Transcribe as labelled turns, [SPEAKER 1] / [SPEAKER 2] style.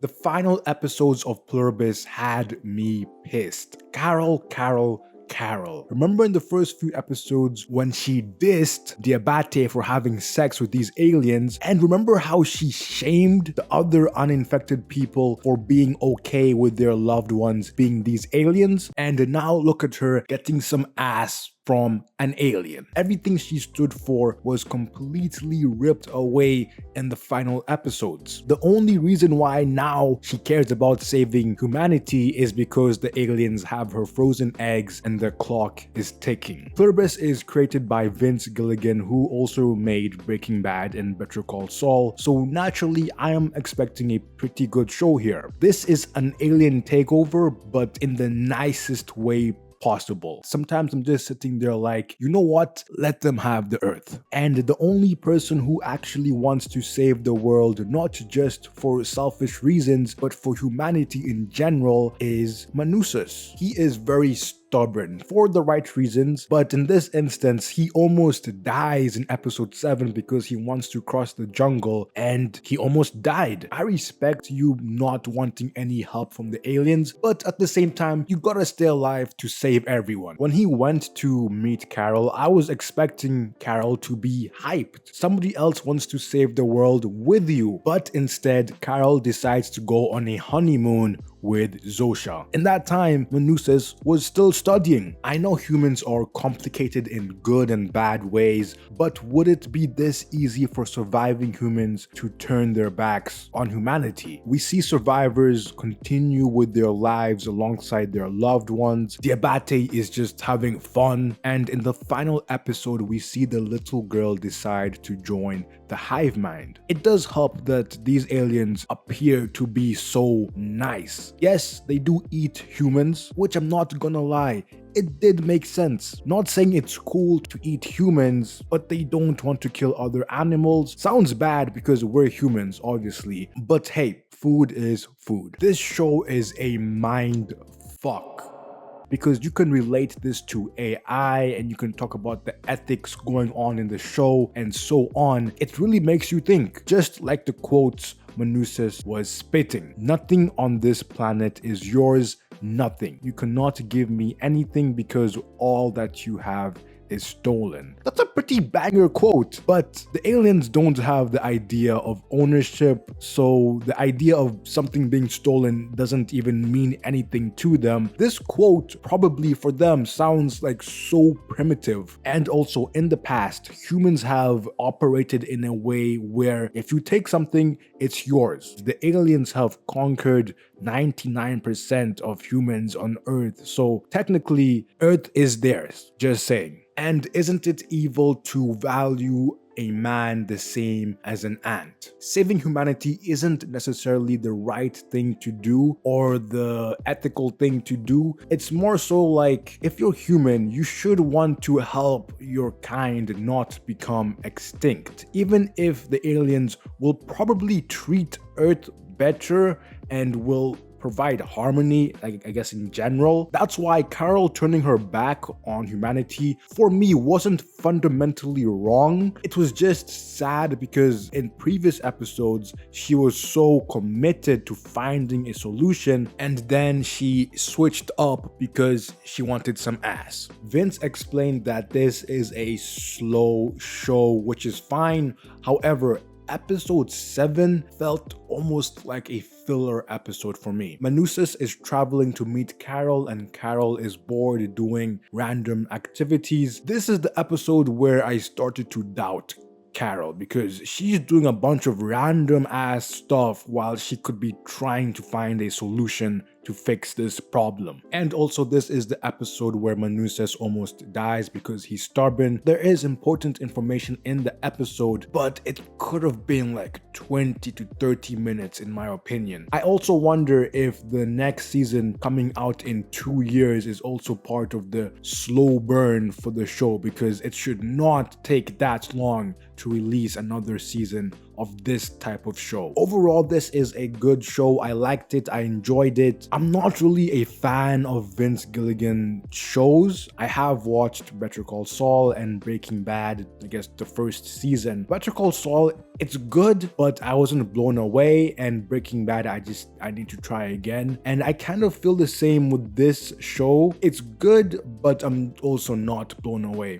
[SPEAKER 1] The final episodes of Pluribus had me pissed. Carol. Remember in the first few episodes when she dissed Diabate for having sex with these aliens? And remember how she shamed the other uninfected people for being okay with their loved ones being these aliens? And now look at her getting some ass from an alien. Everything she stood for was completely ripped away in the final episodes. The only reason why now she cares about saving humanity is because the aliens have her frozen eggs and the clock is ticking. Pluribus is created by Vince Gilligan, who also made Breaking Bad and Better Call Saul, so naturally I am expecting a pretty good show here. This is an alien takeover, but in the nicest way possible. Sometimes I'm just sitting there like, you know what? Let them have the earth. And the only person who actually wants to save the world, not just for selfish reasons, but for humanity in general, is Manusus. He is very stubborn for the right reasons, but in this instance, he almost dies in episode 7 because he wants to cross the jungle and he almost died. I respect you not wanting any help from the aliens, but at the same time, you gotta stay alive to save everyone. When he went to meet Carol, I was expecting Carol to be hyped. Somebody else wants to save the world with you, but instead, Carol decides to go on a honeymoon with Zosha. In that time, Manusis was still studying. I know humans are complicated in good and bad ways, but would it be this easy for surviving humans to turn their backs on humanity? We see survivors continue with their lives alongside their loved ones. Diabate is just having fun, and in the final episode, we see the little girl decide to join the hive mind. It does help that these aliens appear to be so nice. Yes, they do eat humans, which I'm not gonna lie, it did make sense. Not saying it's cool to eat humans, but they don't want to kill other animals. Sounds bad because we're humans, obviously, but hey, food is food. This show is a mind fuck, because you can relate this to AI and you can talk about the ethics going on in the show and so on. It really makes you think, just like the quotes Manusis was spitting. Nothing on this planet is yours, nothing. You cannot give me anything because all that you have is stolen. That's a pretty banger quote, but the aliens don't have the idea of ownership, so the idea of something being stolen doesn't even mean anything to them. This quote probably for them sounds like so primitive. And also in the past, humans have operated in a way where if you take something, it's yours. The aliens have conquered 99% of humans on Earth, so technically Earth is theirs, just saying. And isn't it evil to value a man the same as an ant? Saving humanity isn't necessarily the right thing to do or the ethical thing to do. It's more so like, if you're human, you should want to help your kind not become extinct. Even if the aliens will probably treat Earth better and will provide harmony, I guess in general. That's why Carol turning her back on humanity for me wasn't fundamentally wrong. It was just sad because in previous episodes she was so committed to finding a solution and then she switched up because she wanted some ass. Vince explained that this is a slow show, which is fine. However, episode 7 felt almost like a filler episode for me. Manusis is traveling to meet Carol and Carol is bored doing random activities. This is the episode where I started to doubt Carol because she's doing a bunch of random ass stuff while she could be trying to find a solution to fix this problem. And also this is the episode where Manusis almost dies because he's stubborn. There is important information in the episode, but it could have been like 20 to 30 minutes in my opinion. I also wonder if the next season coming out in 2 years is also part of the slow burn for the show, because it should not take that long to release another season of this type of show. Overall, this is a good show. I liked it. I enjoyed it. I'm not really a fan of Vince Gilligan shows. I have watched Better Call Saul and Breaking Bad, I guess the first season. Better Call Saul, it's good, but I wasn't blown away, and Breaking Bad, I need to try again. And I kind of feel the same with this show. It's good, but I'm also not blown away.